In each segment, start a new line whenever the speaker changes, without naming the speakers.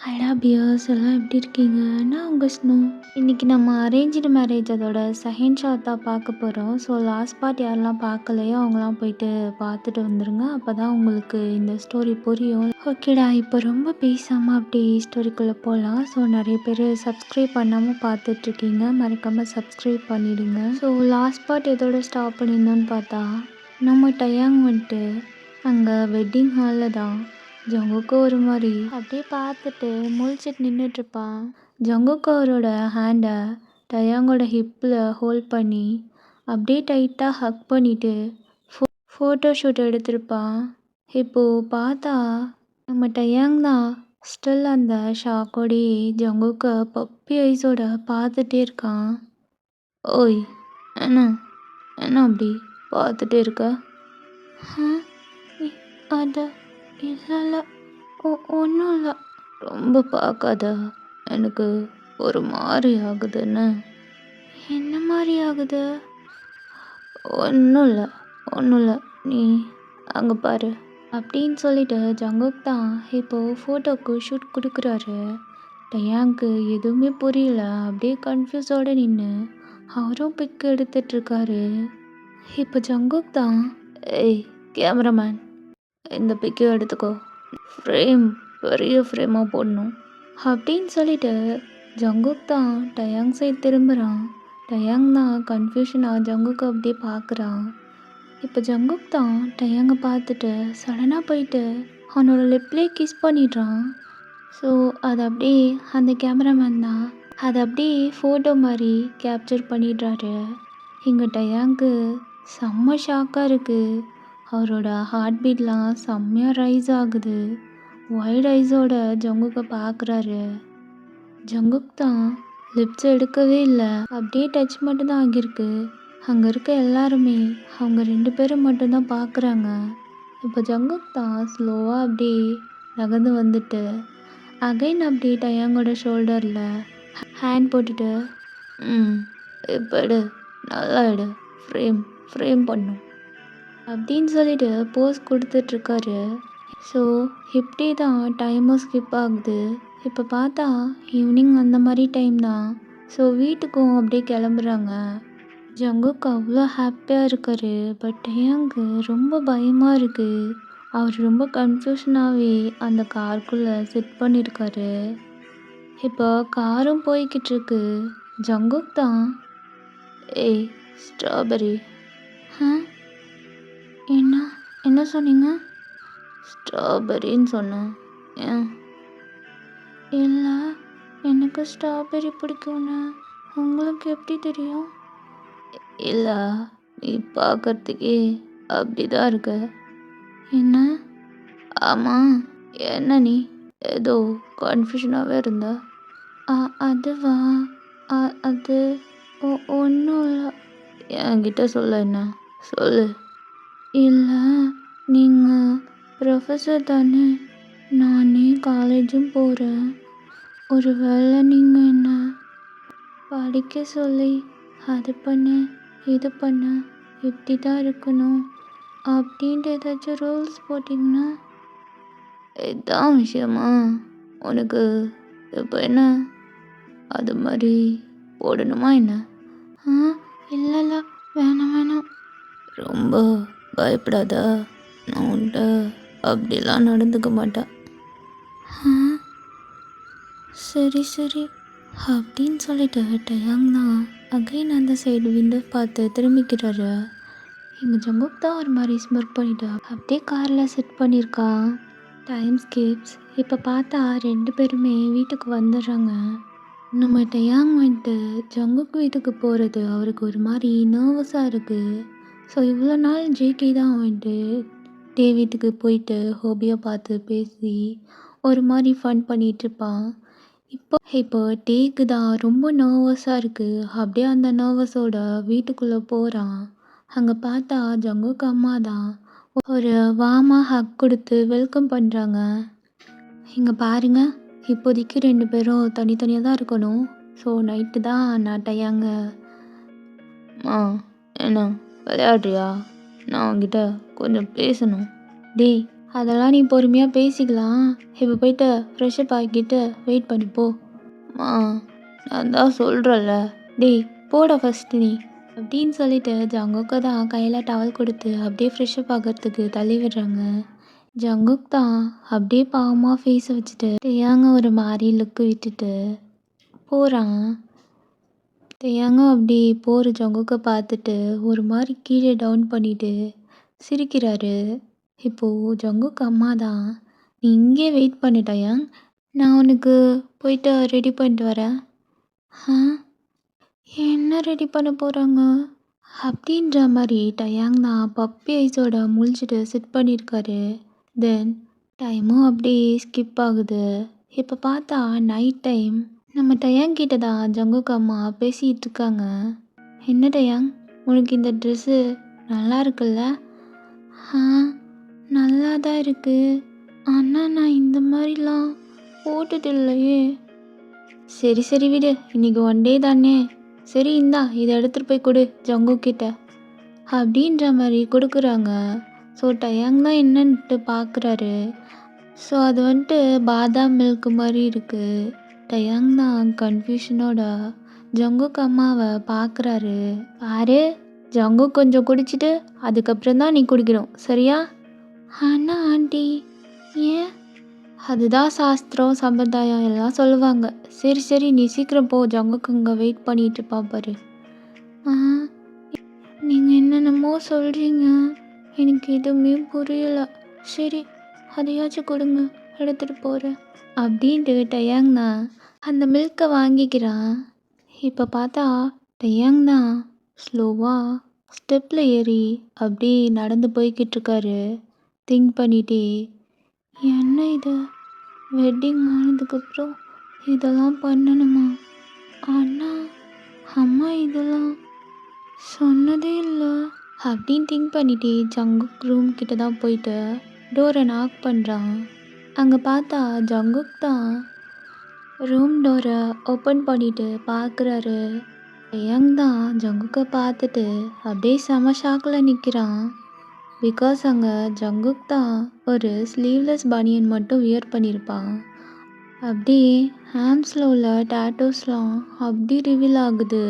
Hello piers எல்லாம் எப்படி இருக்கீங்க? நான் உங்கள் ஸ்னோ. இன்றைக்கி நம்ம அரேஞ்சு மேரேஜ் அதோட செகண்ட் ஷாட் தான் பார்க்க போகிறோம். ஸோ லாஸ்ட் பார்ட் யாரெல்லாம் பார்க்கலையோ அவங்களாம் போயிட்டு பார்த்துட்டு வந்துடுங்க. அப்போ தான் உங்களுக்கு இந்த ஸ்டோரி புரியும். ஓகேடா, இப்போ ரொம்ப பேசாமல் அப்படி ஸ்டோரிக்குள்ளே போகலாம். ஸோ நிறைய பேர் சப்ஸ்கிரைப் பண்ணாமல் பார்த்துட்ருக்கீங்க, மறக்காமல் சப்ஸ்கிரைப் பண்ணிவிடுங்க. ஸோ லாஸ்ட் பார்ட் எதோட ஸ்டாப் பண்ணியிருந்தோன்னு பார்த்தா, நம்ம டயாங் வந்துட்டு அங்கே வெட்டிங் ஹாலில் தான் ஜங்குக்கு ஒரு மாதிரி அப்படியே பார்த்துட்டு முழிச்சிட்டு நின்றுட்டுருப்பான். ஜங்குக்கு அவரோட ஹேண்டை டயாங்கோட ஹிப்பில் ஹோல்ட் பண்ணி அப்படியே டைட்டாக ஹக் பண்ணிவிட்டு ஃபோட்டோ ஷூட் எடுத்திருப்பான். இப்போது பார்த்தா நம்ம டயாங் தான் ஸ்டில் அந்த ஷாக்கோடையே ஜங்குக்கை பப்பி ஐஸோட பார்த்துட்டே இருக்கான். ஓய், என்ன என்ன அப்படி பார்த்துட்டே இருக்க? அது இல்லை, ஒன்றும் இல்லை. ரொம்ப பார்க்காத, எனக்கு ஒரு மாதிரி ஆகுதுன்னு. என்ன மாதிரி ஆகுது? ஒன்றும் இல்லை, நீ அங்கே பாரு அப்படின்னு சொல்லிட்டு ஜங்குக் தான் இப்போது ஃபோட்டோக்கு ஷூட் கொடுக்குறாரு. டயாங்க்கு எதுவுமே புரியல, அப்படியே கன்ஃபியூஸோடு நின்று அவரும் பிக் எடுத்துட்ருக்காரு. இப்போ ஜங்குக் தான், ஏய் கேமராமேன், இந்த பிக்கை எடுத்துக்கோ, ஃப்ரேம் பெரிய ஃப்ரேமாக போடணும் அப்படின்னு சொல்லிட்டு ஜங்குக் தான் டயாங் சைடு திரும்புகிறான். டயாங் தான் கன்ஃபியூஷனாக ஜங்குக்கு அப்படியே பார்க்குறான். இப்போ ஜங்குக் தான் டயாங்கை பார்த்துட்டு சடனாக போயிட்டு அவனோட லிப்லேயே கிஸ் பண்ணிடுறான். ஸோ அது அப்படியே அந்த கேமராமேன் தான் அதை அப்படியே ஃபோட்டோ மாதிரி கேப்சர் பண்ணிடுறாரு. இங்கே டயாங்க்கு செம்ம ஷாக்காக இருக்குது. அவரோட ஹார்ட் பீட்லாம் செம்மையாக ரைஸ் ஆகுது. ஒயிட் ஐஸோட ஜங்குக்கை பார்க்குறாரு. ஜங்குக் தான் லிப்ஸ் எடுக்கவே இல்லை, அப்படியே டச் மட்டும்தான் ஆகியிருக்கு. அங்கே இருக்க எல்லாருமே அவங்க 2 பேரும் மட்டும்தான் பார்க்குறாங்க. இப்போ ஜங்குக் தான் ஸ்லோவாக அப்படியே நகர்ந்து வந்துட்டு அகைன் அப்படியே டயாங்கோட ஷோல்டரில் ஹேண்ட் போட்டுட்டு இப்போ எடு, நல்லா எடு, ஃப்ரேம் பண்ணும் அப்படின்னு சொல்லிட்டு போஸ் கொடுத்துட்ருக்காரு. ஸோ இப்படி தான் டைமும் ஸ்கிப் ஆகுது. இப்போ பார்த்தா ஈவினிங் அந்த மாதிரி டைம் தான். ஸோ வீட்டுக்கும் அப்படியே கிளம்புறாங்க. ஜங்குக்கு அவ்வளோ ஹாப்பியாக இருக்காரு. பட் டயாங்க்கு ரொம்ப பயமாக இருக்குது. அவர் ரொம்ப கன்ஃபியூஷனாகவே அந்த காருக்குள்ளே செட் பண்ணியிருக்காரு. இப்போ காரும் போய்கிட்டு இருக்கு. ஜங்குக் தான், ஏய் ஸ்ட்ராபெரி. என்ன சொன்னீங்க? ஸ்ட்ராபெரின்னு சொன்னேன். ஏன்? இல்லை, எனக்கு ஸ்ட்ராபெரி பிடிக்கும்னு உங்களுக்கு எப்படி தெரியும்? இல்லை, நீ பார்க்கறதுக்கே அப்படி தான் இருக்க. என்ன? ஆமாம், என்ன நீ ஏதோ கன்ஃபியூஷனாகவே இருந்த. அதுவா? அது ஒன்றும் இல்லை. என்கிட்ட சொல்ல, என்ன சொல்லு. இல்லை, நீங்கள் ப்ரொஃபஸர் தானே? நானே காலேஜும் போகிறேன். ஒரு வேளை நீங்கள் என்ன படிக்க சொல்லி அது பண்ண இது பண்ண இப்படி தான் இருக்கணும் அப்படின்ட்டு ஏதாச்சும் ரூல்ஸ் போட்டிங்கன்னா? இதுதான் விஷயமா உனக்கு? இப்போ என்ன அது மாதிரி போடணுமா என்ன? இல்லை, வேணாம். ரொம்ப பயப்படாத, நான் உன்ட்ட அப்படிலாம் நடந்துக்க மாட்டேன். சரி அப்படின்னு சொல்லிட்டு டயாங் தான் அகைன் அந்த சைடு விண்டோ பார்த்து திரும்பிக்கிறாரு. இங்கே ஜங்குக் தான் ஒரு மாதிரி ஸ்மர்க் பண்ணிட்டு அப்படியே காரில் செட் பண்ணியிருக்கான். Time Schiff's. இப்போ பார்த்தா 2 பேருமே வீட்டுக்கு வந்துடுறாங்க. நம்ம டயாங் வந்துட்டு ஜங்குக் வீட்டுக்கு போகிறது அவருக்கு ஒரு மாதிரி நர்வஸாக இருக்குது. ஸோ இவ்வளோ நாள் ஜேகே தான் வந்துட்டு டே வீட்டுக்கு போயிட்டு ஹோபியை பார்த்து பேசி ஒரு மாதிரி ஃபன் பண்ணிகிட்ருப்பான். இப்போ டேக்கு தான் ரொம்ப நர்வஸாக இருக்குது. அப்படியே அந்த நர்வஸோட வீட்டுக்குள்ளே போகிறான். அங்கே பார்த்தா ஜங்குக்கு அம்மா தான் ஒரு வார்மாக ஹக் கொடுத்து வெல்கம் பண்ணுறாங்க. இங்கே பாருங்க, இப்போதைக்கு 2 பேரும் தனித்தனியாக தான் இருக்கணும். ஸோ நைட்டு தான் நான் டயாங்க. என்ன விளையாடுறியா? நான் உங்ககிட்ட கொஞ்சம் பேசணும். டேய், அதெல்லாம் நீ பொறுமையாக பேசிக்கலாம். இப்போ போயிட்டு ஃப்ரெஷ்அப் ஆகிக்கிட்டு வெயிட் பண்ணிப்போ. நான் தான் சொல்கிறேன்ல. டேய் போட ஃபஸ்ட்டு நீ அப்படின்னு சொல்லிட்டு ஜங்குக்கு தான் கையில் டவல் கொடுத்து அப்படியே ஃப்ரெஷ்அப் ஆகிறதுக்கு தள்ளி விடுறாங்க. ஜங்குக் தான் அப்படியே பாவமாக ஃபேஸை வச்சுட்டு டேயாங்க ஒரு மாதிரி லுக்கு விட்டுட்டு போகிறான். டேயாங்க அப்படி போகிற ஜங்குக்கை பார்த்துட்டு ஒரு மாதிரி கீழே டவுன் பண்ணிட்டு சிரிக்கிறாரு. இப்போது ஜங்குக் அம்மா தான், நீ இங்கே வெயிட் பண்ணு டயாங், நான் உனக்கு போயிட்டு ரெடி பண்ணிட்டு வரேன். என்ன ரெடி பண்ண போகிறாங்க அப்படின்ற மாதிரி டயாங் தான் பப்பி ஐஸோட முழிச்சிட்டு சிட் பண்ணியிருக்காரு. தென் டைமும் அப்படியே ஸ்கிப் ஆகுது. இப்போ பார்த்தா நைட் டைம். நம்ம டயாங் கிட்ட தான் ஜங்குக் அம்மா பேசிகிட்டு இருக்காங்க. என்ன டயாங், உனக்கு இந்த ட்ரெஸ்ஸு நல்லா இருக்குல்ல? நல்லா தான் இருக்கு. ஆனால் நான் இந்த மாதிரிலாம் போட்டது இல்லையே. சரி சரி விடு, இன்னைக்கு ஒன் டே தானே. சரி இந்தா இதை எடுத்துகிட்டு போய் கொடு ஜங்குக் கிட்ட அப்படின்ற மாதிரி கொடுக்குறாங்க. ஸோ டயாங் தான் என்னன்ட்டு பார்க்குறாரு. ஸோ அது வந்துட்டு பாதாம் மில்க் மாதிரி இருக்குது. டயாங் தான் கன்ஃபியூஷனோட ஜங்குக் அம்மாவை பார்க்குறாரு. பாரு, ஜங்குக் கொஞ்சம் குடிச்சிட்டு அதுக்கப்புறம் தான் நீ குடிக்கணும், சரியா? ஆனால் ஆண்டி ஏன்? அதுதான் சாஸ்திரம் சம்பிரதாயம் எல்லாம் சொல்லுவாங்க. சரி சரி நீ சீக்கிரம் போ, ஜங்குக் அங்கே வெயிட் பண்ணிட்டு இருப்பா பாரு. நீங்கள் என்னென்னமோ சொல்கிறீங்க, எனக்கு எதுவுமே புரியலை. சரி அதையாச்சும் கொடுங்க, எடுத்துகிட்டு போகிறேன் அப்படின்ட்டு டயாங் தான் அந்த மில்கை வாங்கிக்கிறான். இப்போ பார்த்தா டயாங் தான் ஸ்லோவாக ஸ்டெப்பில் ஏறி அப்படி நடந்து போய்கிட்டு இருக்காரு. திங்க் பண்ணிட்டே, என்ன இது, வெட்டிங் ஆனதுக்கப்புறம் இதெல்லாம் பண்ணணுமா? ஆனால் அம்மா இதெல்லாம் சொன்னதே இல்லை அப்படின்னு திங்க் பண்ணிட்டே ஜங்குக் ரூம் கிட்ட தான் போயிட்டு டோரை நாக் பண்ணுறான். அங்கே பார்த்தா ஜங்குக் தான் ரூம் டோரை ஓப்பன் பண்ணிட்டு பார்க்குறாரு. டயாங் தான் ஜங்குக்கை பார்த்துட்டு அப்படியே செம ஷாக்கில் நிற்கிறான். பிகாஸ் அங்கே ஜங்குக் தான் ஒரு ஸ்லீவ்லெஸ் பனியன் மட்டும் வியர் பண்ணியிருப்பான். அப்படியே ஹேம்ஸில் உள்ள டேட்டோஸ்லாம் அப்படி ரிவீல் ஆகுது.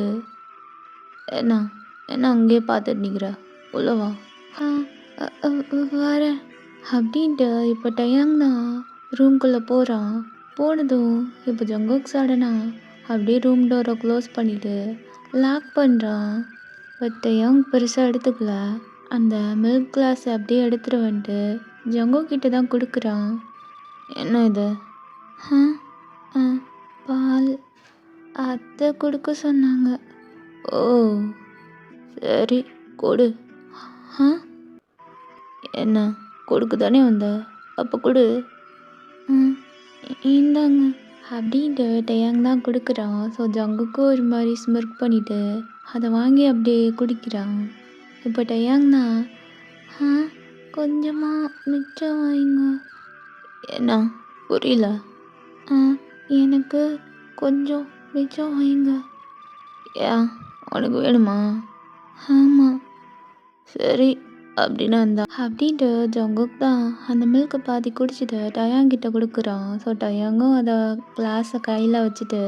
என்ன என்ன அங்கேயே பார்த்துட்டு நிற்கிற, உள்ளவா? வரேன் அப்படின்ட்டு இப்போ டயாங் தான் ரூம்குள்ளே போகிறான். போனதும் இப்போ ஜங்குக் சடனாக அப்படியே ரூம் டோரை க்ளோஸ் பண்ணிவிட்டு லாக் பண்ணுறான். பட் டயாங் பெருசாக எடுத்துக்கல. அந்த மில்க் கிளாஸ் அப்படியே எடுத்துகிட்டு வந்துட்டு ஜங்குக் கிட்ட தான் கொடுக்குறான். என்ன இது? பால் அத்தை கொடுக்க சொன்னாங்க. ஓ சரி கொடு. என்ன கொடுக்க தானே வந்த, அப்போ கொடு. இந்தாங்க அப்படின்ட்டு டயாங் தான் கொடுக்குறான். ஸோ ஜங்குக்கும் ஒரு மாதிரி ஸ்மிர்க் பண்ணிவிட்டு அதை வாங்கி அப்படியே குடிக்கிறான். இப்போ டயாங் தான் கொஞ்சமாக மிச்சம் வைங்க. என்ன புரியல? எனக்கு கொஞ்சம் மிச்சம் வைங்க. ஏன் உனக்கு வேணுமா? ஆமாம். சரி அப்படின்னா இருந்தா அப்படின்ட்டு ஜங்குக் தான் அந்த மில்கை பாதி குடிச்சிட்டு டயாங் கிட்ட கொடுக்குறான். ஸோ டயாங்கும் அதை கிளாஸை கையில் வச்சுட்டு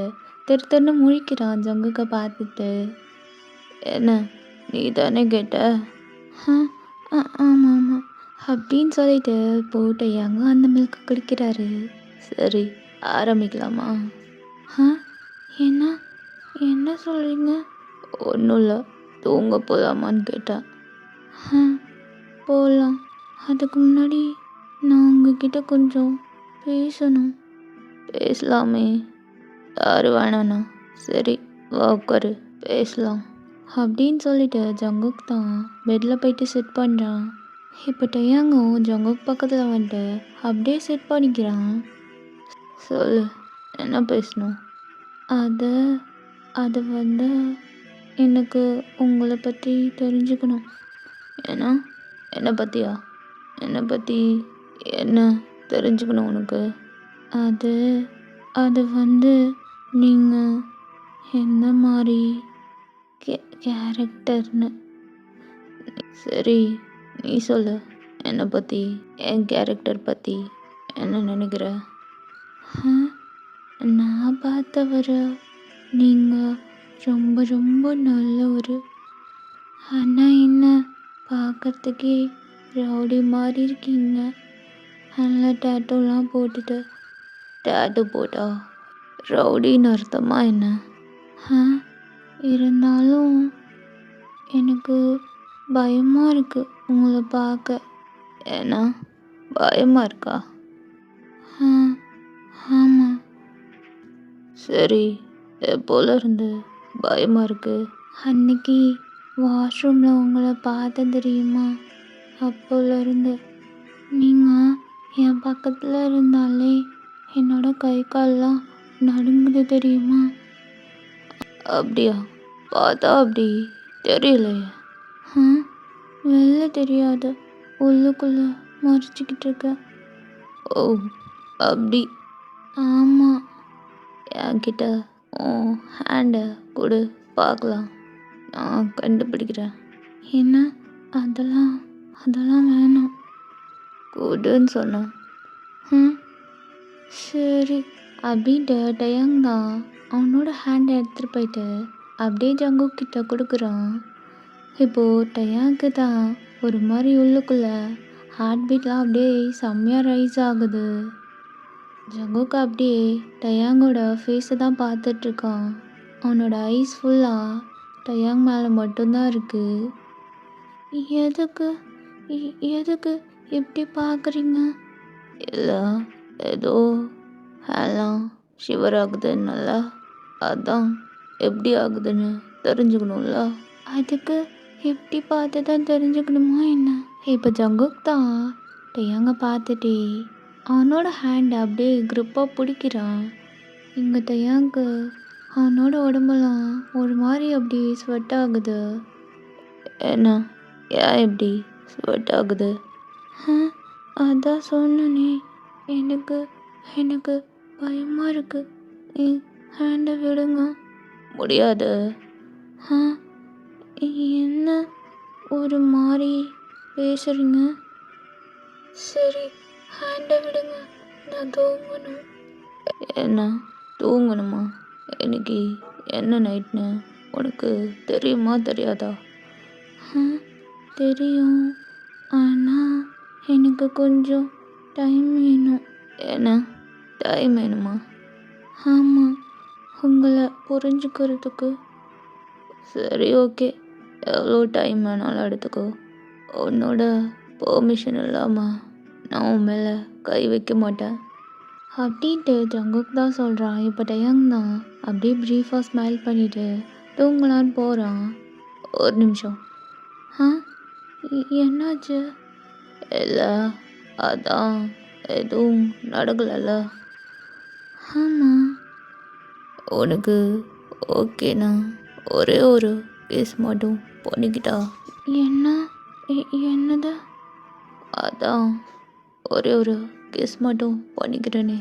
திருன்னு முழிக்கிறான் ஜங்குக்கை பார்த்துட்டு. என்ன நீ தானே கேட்ட? ஆமாம் ஆமாம் அப்படின்னு சொல்லிட்டு இப்போது டயாங்கும் அந்த மில்கை குடிக்கிறாரு. சரி ஆரம்பிக்கலாமா? என்ன என்ன சொல்கிறீங்க? ஒன்றும் இல்லை, தூங்க போகலாமான்னு கேட்டேன். போகலாம். அதுக்கு முன்னாடி நான் உங்ககிட்ட கொஞ்சம் பேசணும். பேசலாமே, யார் வேணாண்ணா. சரி வா உட்காரு பேசலாம் அப்படின்னு சொல்லிட்டு ஜங்குக் தான் பெட்டில் போயிட்டு செட் பண்ணுறான். இப்போ டயாங்கும் ஜங்குக் பக்கத்தில் வந்துட்டு அப்படியே செட் பண்ணிக்கிறான். சொல்லு, என்ன பேசணும்? அது வந்து எனக்கு உங்களை பற்றி தெரிஞ்சுக்கணும். ஏன்னா என்னை பற்றியா? என்னை பற்றி என்ன தெரிஞ்சுக்கணும் உனக்கு? அது வந்து நீங்கள் எந்த மாதிரி கேரக்டர்னு. சரி நீ சொல்லு, என்னை பற்றி, என் கேரக்டர் பற்றி என்ன நினைக்கிற? நான் பார்த்தவரை நீங்கள் ரொம்ப ரொம்ப நல்லவர். ஆனால் என்ன பார்க்கறதுக்கே ரவுடி மாதிரி இருக்கீங்க. நல்லா டேட்டூலாம் போட்டுட்டு. டேட்டூ போட்டா ரவுடின்னு அர்த்தமா என்ன? இருந்தாலும் எனக்கு பயமாக இருக்குது உங்களை பார்க்க. ஏன்னா பயமாக இருக்கா? ஆமாம். சரி, எப்போல இருந்து பயமாக இருக்கு? அன்னைக்கு வாஷ்ரூமில் உங்களை பார்த்தேன் தெரியுமா? அப்போலேருந்து நீங்கள் என் பக்கத்தில் இருந்தாலே என்னோட கை கால்லாம் நடுங்குது தெரியுமா? அப்படியா? பார்த்தா அப்படி தெரியலையே. வெளில தெரியாது, உள்ளுக்குள்ளே மறைச்சிக்கிட்டு இருக்கேன். ஓ அப்படி? ஆமாம். என்கிட்ட உன் ஹேண்டை கொடு பார்க்கலாம், நான் கண்டுபிடிக்கிறேன். என்ன? அதெல்லாம் வேணாம். கொடுன்னு சொன்னேன். சரி அப்படின்ட்டு டயாங் தான் அவனோட ஹேண்டை எடுத்துகிட்டு போயிட்டு அப்படியே ஜங்குக் கிட்ட கொடுக்குறான். இப்போது டயாங்க்கு தான் ஒரு மாதிரி உள்ளுக்குள்ளே ஹார்ட் பீட்லாம் அப்படியே செம்மையாக ரைஸ் ஆகுது. ஜங்குக் அப்படியே டயாங்கோட ஃபேஸை தான் பார்த்துட்ருக்கான். அவனோட ஐஸ் ஃபுல்லாக டயாங் மேலே மட்டும்தான் இருக்குது. எதுக்கு இப்படி பார்க்குறீங்க? இல்லை, ஏதோ எல்லாம் ஷிவர் ஆகுதுன்னால அதான் எப்படி ஆகுதுன்னு தெரிஞ்சுக்கணும்ல. அதுக்கு எப்படி பார்த்து தான் தெரிஞ்சுக்கணுமா என்ன? இப்போ ஜங்குக் தான் டயாங்க பார்த்துட்டே அவனோட ஹேண்டை அப்படியே க்ரிப்பாக பிடிக்கிறான். இங்கே டயாங்கு அவனோட உடம்பெல்லாம் ஒரு மாதிரி அப்படி ஸ்வெட் ஆகுது. என்ன? ஏன் இப்படி ஸ்வெட் ஆகுது? அதான் சொன்னனே, எனக்கு பயமாக இருக்கு. ஹேண்டை விடுங்க. முடியாது. என்ன ஒரு மாதிரி பேசுறீங்க? சரி, ஹேண்டை விடுங்க, நான் தூங்கணும். என்ன தூங்கணுமா? இன்னைக்கு என்ன நைட்னு உனக்கு தெரியுமா தெரியாதா? தெரியும், ஆனால் எனக்கு கொஞ்சம் டைம் வேணும். என்ன டைம் வேணுமா? ஆமாம், உங்களை புரிஞ்சுக்கிறதுக்கு. சரி, ஓகே, எவ்வளோ டைம் வேணாலும் எடுத்துக்கோ. உன்னோட பெர்மிஷன் இல்லாமல் நான் உன் மேலே கை வைக்க மாட்டேன் அப்படின்ட்டு ஜங்குக் தான் சொல்கிறான். இப்போ டயாங் தான் அப்படியே ப்ரீஃபாக ஸ்மைல் பண்ணிவிட்டு தூங்கலான்னு போகிறான். ஒரு நிமிஷம். என்னாச்சு? இல்லை, அதான் எதுவும் நடக்கலைல்ல. ஆமாம். உனக்கு ஓகேண்ணா ஒரே ஒரு கேஸ் மட்டும் பண்ணிக்கிட்டா? என்னது? அதான் ஒரே ஒரு கேஸ் மட்டும் பண்ணிக்கிறேனே.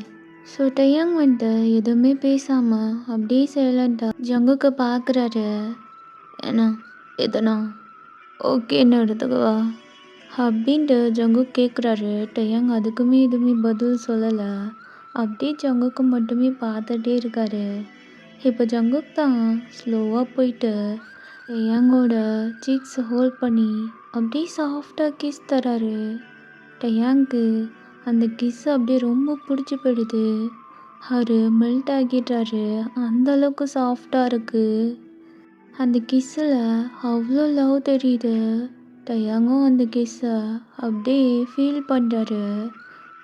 ஸோ டயாங் வந்துட்டு எதுவுமே பேசாமல் அப்படியே சைலண்ட்டாக ஜங்குக்கு பார்க்குறாரு. ஏன்னா எதனா ஓகேன்னு எடுத்துக்கவா அப்படின்ட்டு ஜங்குக் கேட்குறாரு. டயாங் அதுக்குமே எதுவுமே பதில் சொல்லலை. அப்படியே ஜங்குக்கு மட்டுமே பார்த்துட்டே இருக்காரு. இப்போ ஜங்குக் தான் ஸ்லோவாக போயிட்டு டயாங்கோட சீக்ஸை ஹோல்ட் பண்ணி அப்படியே சாஃப்டாக கிஸ் தராரு. டயாங்க்கு அந்த கிஸ் அப்படியே ரொம்ப பிடிச்சி போயிடுது. அவர் மெல்ட் ஆகிடுறாரு, அந்தளவுக்கு சாஃப்டாக இருக்குது. அந்த கிஸ்ஸில் அவ்வளோ லவ் தெரியுது. டயாங்கும் அந்த கிஸ்ஸை அப்படியே ஃபீல் பண்ணுறாரு.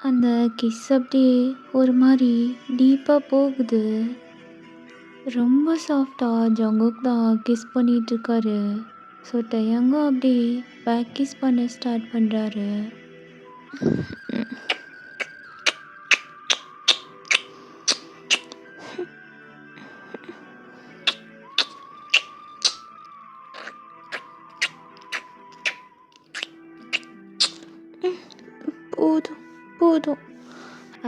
அந்த கிஸ் அப்படியே ஒரு மாதிரி டீப்பாக போகுது. ரொம்ப சாஃப்டாக ஜங்குக் தான் கிஸ் பண்ணிகிட்ருக்காரு. ஸோ டயாங்கும் அப்படியே பேக் கிஸ் பண்ண ஸ்டார்ட் பண்ணுறாரு. போதும்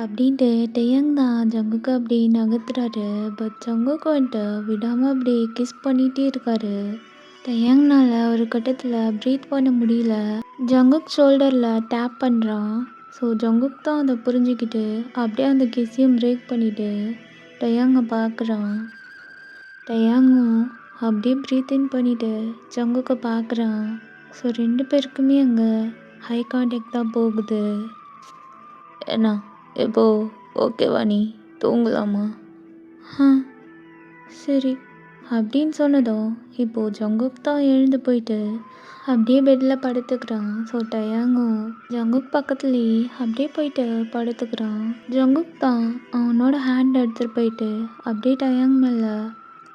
அப்படின்ட்டு டயாங் தான் ஜங்குக்கு அப்படியே நகர்த்துறாரு. பட் ஜங்குக்கு வந்துட்டு விடாமல் அப்படியே கிஸ் பண்ணிகிட்டே இருக்காரு. டயாங்னால ஒரு கட்டத்தில் ப்ரீத் பண்ண முடியல. ஜங்குக் ஷோல்டரில் டேப் பண்ணுறான். ஸோ ஜங்குக் தான் அதை புரிஞ்சுக்கிட்டு அப்படியே அந்த கிஸ்ஸையும் பிரேக் பண்ணிவிட்டு டயாங்கை பார்க்குறான். டயாங்கும் அப்படியே ப்ரீத் இன் பண்ணிவிட்டு ஜங்குக்கை பார்க்குறான். ஸோ 2 பேருக்குமே அங்கே ஹை கான்டாக்ட் தான் போகுது. ஏன்னா இப்போ ஓகேவா, நீ தூங்கலாமா? சரி அப்படின்னு சொன்னதும் இப்போது ஜங்குக் தான் எழுந்து போயிட்டு அப்படியே பெட்டில் படுத்துக்கிறான். ஸோ டயாங்கும் ஜங்குக் பக்கத்துலேயே அப்படியே போயிட்டு படுத்துக்கிறான். ஜங்குக் தான் அவனோட ஹேண்ட் எடுத்துகிட்டு போயிட்டு அப்படியே டயாங் மேலே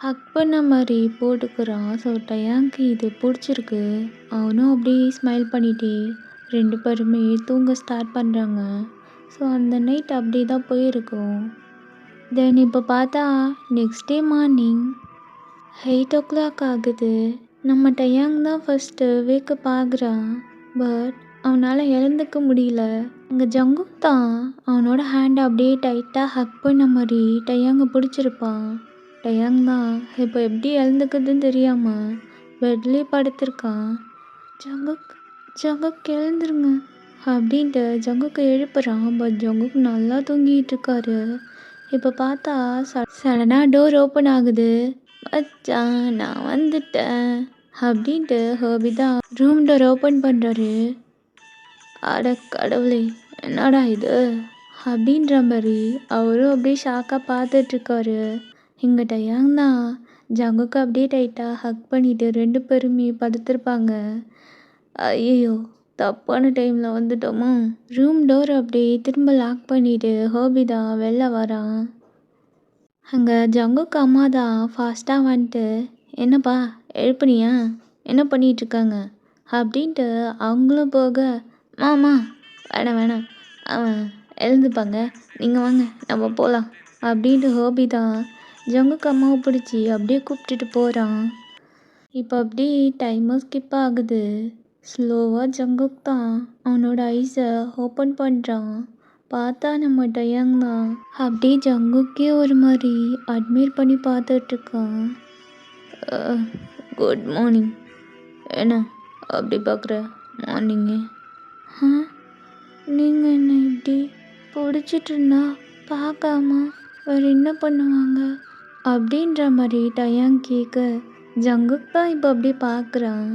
ஹக் பண்ண மாதிரி போட்டுக்கிறான். ஸோ டயாங்க்கு இது பிடிச்சிருக்கு. அவனும் அப்படியே ஸ்மைல் பண்ணிட்டு 2 பேருமே தூங்க ஸ்டார்ட் பண்ணுறாங்க. ஸோ அந்த நைட் அப்படி தான் போயிருக்கும். தென் இப்போ பார்த்தா நெக்ஸ்ட் டே மார்னிங் 8 ஆகுது. நம்ம டயாங் தான் ஃபஸ்ட்டு வேக்கப் ஆகுறான். பட் அவனால் எழுந்துக்க முடியல. அங்கே ஜங்குக் தான் அவனோட ஹேண்டை அப்படியே டைட்டாக ஹக் பண்ண மாதிரி டயாங்கை பிடிச்சிருப்பான். டயாங் தான் இப்போ எப்படி எழுந்துக்குதுன்னு தெரியாமல் பெட்லேயே படுத்திருக்கான். ஜங்குக் ஜங்குக் எழுந்துருங்க அப்படின்ட்டு ஜங்குக்கை எழுப்புறான். பட் ஜங்குக் நல்லா தூங்கிட்டு இருக்காரு. இப்போ பார்த்தா சடனாக டோர் ஓப்பன் ஆகுது. மச்சான் நான் வந்துட்டேன் அப்படின்ட்டு ஹர்பி தான் ரூம் டோர் ஓப்பன் பண்ணுறாரு. அட கடவுளே என்னடா இது அப்படின்ற மாதிரி அவரும் அப்படியே ஷாக்காக பார்த்துட்ருக்காரு. இங்கே டயாங் தான் ஜங்குக்கு அப்படியே டைட்டாக ஹக் பண்ணிவிட்டு 2 பேருமே படுத்திருப்பாங்க. ஐயோ தப்பான டைமில் வந்துட்டோமா? ரூம் டோர் அப்படியே திரும்ப லாக் பண்ணிவிட்டு ஹர்பி தான் வெளில வரான். அங்கே ஜங்குக்கு அம்மா தான் ஃபாஸ்ட்டாக வந்துட்டு என்னப்பா எழுப்புனியா, என்ன பண்ணிகிட்ருக்காங்க அப்படின்ட்டு அவங்களும் போக, மாமா வேணாம் அவன் எழுந்துப்பாங்க, நீங்கள் வாங்க நம்ம போகலாம் அப்படின்ட்டு ஹர்பி தான் ஜங்குக்கு அம்மாவை பிடிச்சி அப்படியே கூப்பிட்டுட்டு போகிறான். இப்போ அப்படியே டைமும் ஸ்கிப் ஆகுது. ஸ்லோவாக ஜங்குக் தான் அவனோட ஐஸை ஓப்பன் பண்ணுறான். பார்த்தா நம்ம டயாங் தான் அப்படியே ஜங்குக்கே ஒரு மாதிரி அட்மைர் பண்ணி பார்த்துட்ருக்கான். Good morning. என்ன அப்படி பார்க்குற மார்னிங்கு? நீங்கள் என்ன இப்படி பிடிச்சிட்டு இருந்தா பார்க்காம வேறு என்ன பண்ணுவாங்க அப்படின்ற மாதிரி டயாங் கேட்க, ஜங்குக் தான் இப்போ அப்படியே பார்க்குறான்.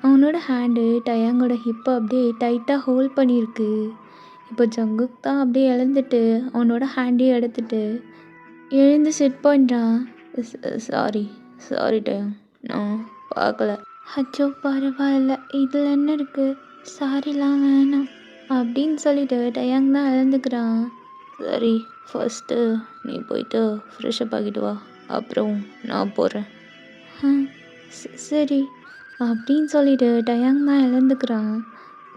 அவனோட ஹேண்டு டயாங்கோட ஹிப்பை அப்படியே டைட்டாக ஹோல்ட் பண்ணியிருக்கு. இப்போ ஜங்குக் தான் அப்படியே எழுந்துட்டு அவனோட ஹேண்டே எடுத்துட்டு எழுந்து செட் பண்ணுறான். சாரி டயாங், நான் பார்க்கல. அச்சோ பரவாயில்ல, இதில் என்ன இருக்குது, சாரிலாம் வேணாம் அப்படின்னு சொல்லிட்டு டயாங் தான் எழுந்துக்கிறான். சரி ஃபஸ்ட்டு நீ போயிட்டு ஃப்ரெஷ்அப் ஆகிட்டு வா, அப்புறம் நான் போகிறேன். சரி அப்படின்னு சொல்லிட்டு டயாங் தான் எழுந்துக்கிறான்.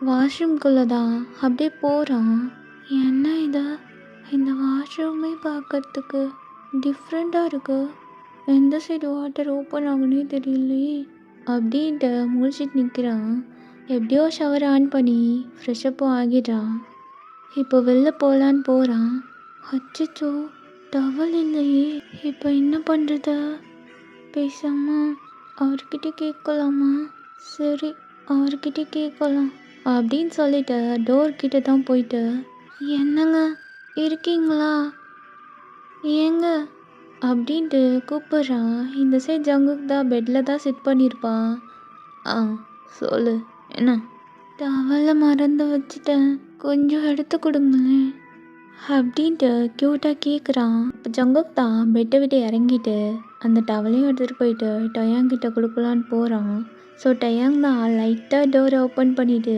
வாஷ்ரூம்குள்ளே தான் அப்படியே போகிறான். என்ன இது, இந்த வாஷ்ரூமே பார்க்கறதுக்கு டிஃப்ரெண்ட்டாக இருக்கு, எந்த சைடு வாட்டர் ஓப்பன் ஆகுனே தெரியலையே அப்படின்ட்டு முழிச்சிட்டு நிற்கிறான். எப்படியோ ஷவர் ஆன் பண்ணி ஃப்ரெஷ்அப்பும் ஆகிடுறான். இப்போ வெளில போகலான்னு போகிறான். அச்சோ டவல் இல்லையே, இப்போ என்ன பண்ணுறது? பேசாம அவர்கிட்ட கேட்கலாமா? சரி அவர்கிட்ட கேட்கலாம் அப்படின்னு சொல்லிட்டு டோர்கிட்ட தான் போயிட்டு, என்னங்க இருக்கீங்களா, ஏங்க அப்படின்ட்டு கூப்பிட்றான். இந்த சைட் ஜங்குக் தான் பெட்டில் தான் சிட் பண்ணியிருப்பான். சொல்லு என்ன? டவலை மறந்து வச்சுட்டேன், கொஞ்சம் எடுத்து கொடுங்களேன் அப்படின்ட்டு க்யூட்டாக கேட்குறான். இப்போ ஜங்குக் தான் பெட்டை விட்டு இறங்கிட்டு அந்த டவலையும் எடுத்துகிட்டு போயிட்டு டயாங் கிட்ட கொடுக்கலான்னு போகிறான். ஸோ டயாங் தான் லைட்டாக டோரை ஓப்பன் பண்ணிவிட்டு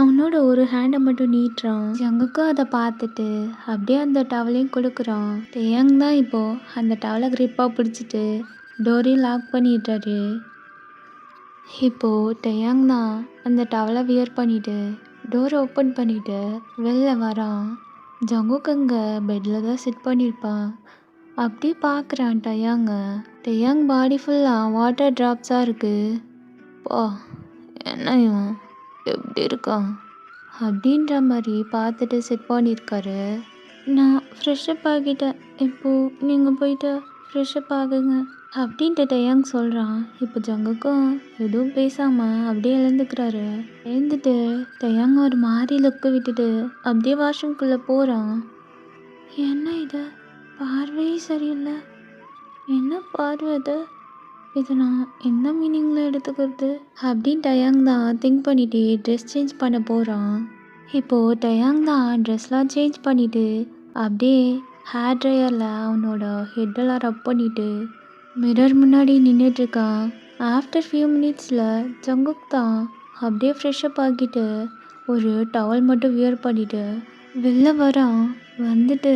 அவனோட ஒரு ஹேண்டை மட்டும் நீட்டுறான். ஜங்குக்கும் அதை பார்த்துட்டு அப்படியே அந்த டவலையும் கொடுக்குறான். டயாங் தான் இப்போது அந்த டவலை க்ரிப்பாக பிடிச்சிட்டு டோரையும் லாக் பண்ணிடுறாரு. இப்போது டயாங் தான் அந்த டவலை வியர் பண்ணிவிட்டு டோரை ஓப்பன் பண்ணிவிட்டு வெளில வரான். ஜங்குக் அங்கே பெட்டில் தான் சிட் பண்ணியிருப்பான். அப்படியே பார்க்குறான் டயாங்க. டயாங் பாடி ஃபுல்லாக வாட்டர் ட்ராப்ஸாக இருக்குது. பா என்ன இவன் எப்படி இருக்கான் அப்படின்ற மாதிரி பார்த்துட்டு செட் பண்ணியிருக்காரு. நான் ஃப்ரெஷ்அப் ஆகிட்டேன், இப்போது நீங்கள் போயிட்டு ஃப்ரெஷ்அப் ஆகுங்க அப்படின்ட்டு டயாங் சொல்கிறான். இப்போ ஜங்குக்கும் எதுவும் பேசாமல் அப்படியே எழுந்துக்கிறாரு. எழுந்துட்டு டயாங் ஒரு மாதிரி லுக்கு விட்டுட்டு அப்படியே வாஷ்ரூம்குள்ளே போகிறான். என்ன இது, பார்வையே சரியில்லை. என்ன பார்வை அது, இது நான் என்ன மீனிங்கில் எடுத்துக்கிறது அப்படின்னு டயாங் தான் திங்க் பண்ணிட்டு ட்ரெஸ் சேஞ்ச் பண்ண போகிறான். இப்போது டயாங் தான் ட்ரெஸ்லாம் சேஞ்ச் பண்ணிவிட்டு அப்படியே ஹேர் ட்ரையரில் அவனோட ஹெட்டெல்லாம் ரப் பண்ணிவிட்டு மிரர் முன்னாடி நின்றுட்டுருக்கான். ஆஃப்டர் ஃபியூ மினிட்ஸில் ஜங்குக் தான் அப்படியே ஃப்ரெஷ்அப் ஆகிட்டு ஒரு டவல் மட்டும் வியர் பண்ணிவிட்டு வெளில வரான். வந்துட்டு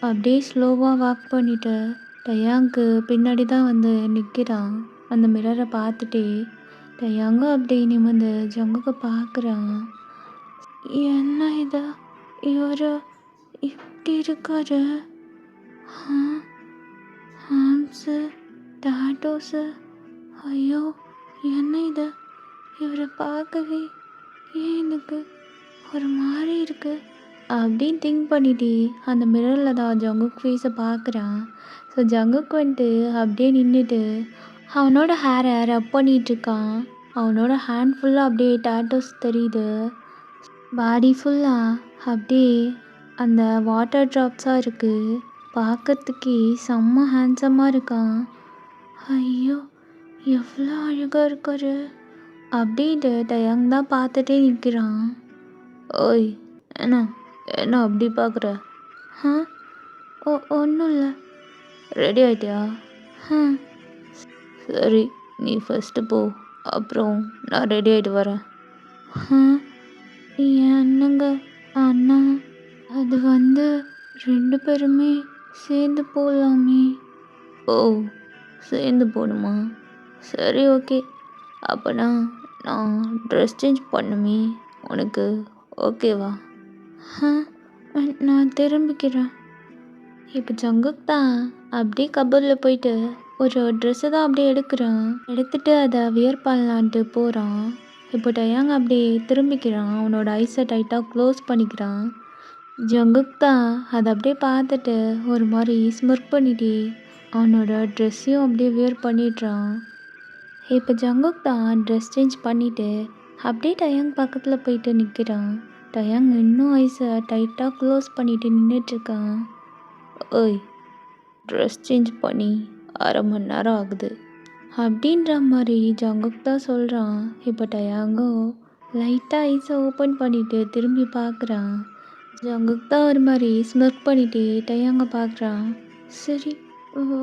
அப்படியே ஸ்லோவாக வாக் பண்ணிவிட்டு டயாங்க்கு பின்னாடி தான் வந்து நிற்கிறான். அந்த மிரரை பார்த்துட்டே டயாங்கும் அப்படியே நிமிர்ந்து ஜங்குக்கை பார்க்குறான். என்ன இது, இவர் இப்படி இருக்காரு, ஹாம்ஸு டாட்டோஸு, ஐயோ என்ன இது, இவரை பார்க்கவே ஏன் எனக்கு ஒரு மாதிரி இருக்கு அப்படின்னு திங்க் பண்ணிட்டு அந்த மிரரில் தான் ஜங்குக் ஃபேஸை பார்க்குறான். ஸோ ஜங்குக் வந்துட்டு அப்படியே நின்றுட்டு அவனோட ஹேரை ரப் பண்ணிகிட்ருக்கான். அவனோட ஹேண்ட் ஃபுல்லாக அப்படியே டாட்டோஸ் தெரியுது. பாடி ஃபுல்லாக அப்படியே அந்த வாட்டர் ட்ராப்ஸாக இருக்குது. பார்க்கறதுக்கே செம்ம ஹேண்ட்ஸமாக இருக்கான். ஐயோ எவ்வளோ அழகாக இருக்காரு அப்படின்ட்டு டயாங் தான் பார்த்துட்டே நிற்கிறான். ஓய் என்ன என்ன அப்படி பார்க்குற? ஒன்றும் இல்லை. ரெடி ஆகிட்டியா? சரி, நீ ஃபஸ்ட்டு போ, அப்புறம் நான் ரெடி ஆகிட்டு வரேன். என்னங்க அண்ணா, அது வந்து 2 பேருமே சேர்ந்து போகலாமே. ஓ, சேர்ந்து போகணுமா? சரி, ஓகே. அப்போனா நான் ட்ரெஸ் சேஞ்ச் பண்ணுமே, உனக்கு ஓகேவா? நான் திரும்பிக்கிறேன். இப்போ ஜங்குக் தான் அப்படியே கபோர்டில் போயிட்டு ஒரு ட்ரெஸ்ஸை தான் அப்படியே எடுக்கிறான். எடுத்துட்டு அதை வியர் பண்ணலான்ட்டு போகிறான். இப்போ டயாங் அப்படியே திரும்பிக்கிறான். அவனோட ஐஸை டைட்டாக க்ளோஸ் பண்ணிக்கிறான். ஜங்குக் தான் அதை அப்படியே பார்த்துட்டு ஒரு மாதிரி ஸ்மிர்க் பண்ணிட்டு அவனோட ட்ரெஸ்ஸையும் அப்படியே வியர் பண்ணிடுறான். இப்போ ஜங்குக் தான் ட்ரெஸ் சேஞ்ச் பண்ணிவிட்டு அப்படியே டயாங் பக்கத்தில் போயிட்டு நிற்கிறான். டயாங் இன்னும் ஐஸை டைட்டாக க்ளோஸ் பண்ணிட்டு நின்றுட்டுருக்கான். ஓய், ட்ரெஸ் சேஞ்ச் பண்ணி 1/2 மணி நேரம் ஆகுது அப்படின்ற மாதிரி ஜங்குக் தான் சொல்கிறான். இப்போ டயாங்கோ லைட்டாக ஐஸை ஓப்பன் பண்ணிவிட்டு திரும்பி பார்க்குறான். ஜங்குக் தான் ஒரு மாதிரி ஸ்மிர்க் பண்ணிவிட்டு டயாங்கை பார்க்குறான். சரி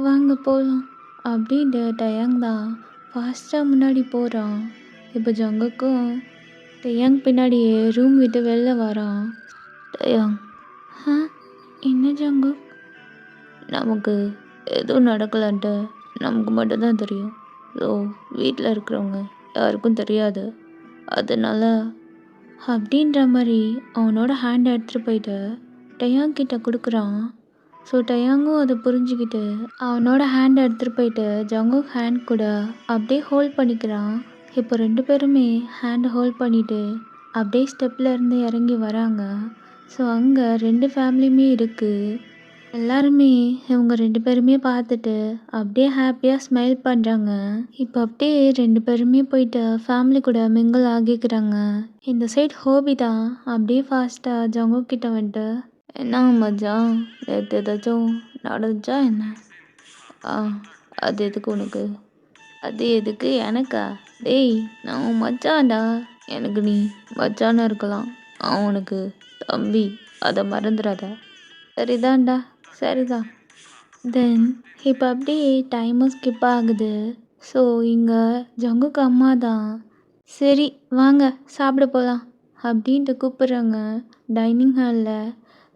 வாங்க போகலாம் அப்படின்ட்டு டயாங் தான் ஃபாஸ்ட்டாக முன்னாடி போகிறான். இப்போ ஜங்குக்கும் டயாங் பின்னாடியே ரூம் விட்டு வெளில வரான். டயாங், என்ன ஜங்குக்? நமக்கு எதுவும் நடக்கலான்ட்டு நமக்கு மட்டும்தான் தெரியும். ஸோ வீட்டில் இருக்கிறவங்க யாருக்கும் தெரியாது. அதனால் அப்படின்ற மாதிரி அவனோட ஹேண்டை எடுத்துகிட்டு போயிட்டு டயாங் கிட்ட கொடுக்குறான். ஸோ டயாங்கும் அதை புரிஞ்சுக்கிட்டு அவனோட ஹேண்டை எடுத்துகிட்டு போயிட்டு ஜங்குக் ஹேண்ட் கூட அப்படியே ஹோல்ட் பண்ணிக்கிறான். இப்போ 2 பேருமே ஹேண்டை ஹோல்ட் பண்ணிவிட்டு அப்படியே ஸ்டெப்பில் இருந்து இறங்கி வராங்க. ஸோ அங்கே 2 ஃபேமிலியுமே இருக்குது. எல்லாருமே இவங்க 2 பேருமே பார்த்துட்டு அப்படியே ஹாப்பியாக ஸ்மைல் பண்ணுறாங்க. இப்போ அப்படியே 2 பேருமே போயிட்டு ஃபேமிலி கூட மிங்கிள் ஆகிக்கிறாங்க. இந்த சைட் ஹோபி தான் அப்படியே ஃபாஸ்ட்டாக ஜங்குக் கிட்ட வந்துட்டு, என்ன மச்சான், நேற்று ஏதாச்சும் நடந்துச்சா என்ன? அது எதுக்கு உனக்கு? அது எதுக்கு எனக்கா? டேய், நான் உன் மச்சான்டா. எனக்கு நீ மச்சானா இருக்கலாம், அவனுக்கு தம்பி, அதை மறந்துடாத. சரிதான்டா, சரிதான். தென் இப்போ அப்படியே டைமும் ஸ்கிப் ஆகுது. ஸோ இங்கே ஜங்குக்கு அம்மா தான், சரி வாங்க சாப்பிட போகலாம் அப்படின்ட்டு கூப்பிட்றாங்க டைனிங் ஹாலில்.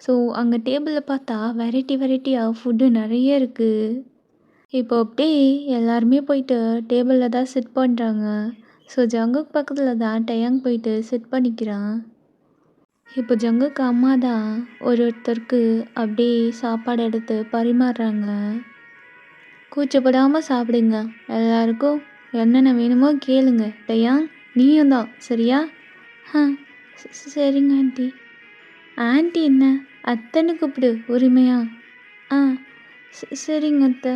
ஸோ அங்கே டேபிளில் பார்த்தா வெரைட்டியாக ஃபுட்டு நிறைய இருக்குது. இப்போ அப்படியே எல்லாருமே போயிட்டு டேபிளில் தான் சிட் பண்ணுறாங்க. ஸோ ஜங்குக் பக்கத்தில் தான் டயாங் போயிட்டு சிட் பண்ணிக்கிறான். இப்போ ஜங்குக்கு அம்மா தான் ஒருத்தருக்கு அப்படியே சாப்பாடு எடுத்து பரிமாறுறாங்க. கூச்சப்படாமல் சாப்பிடுங்க, எல்லாருக்கும் என்னென்ன வேணுமோ கேளுங்க. டயாங், நீயும் தான், சரியா? சரிங்க ஆண்டி. ஆண்டி என்ன, அத்தைன்னு கூப்பிடு உரிமையா? சரிங்க அத்தை.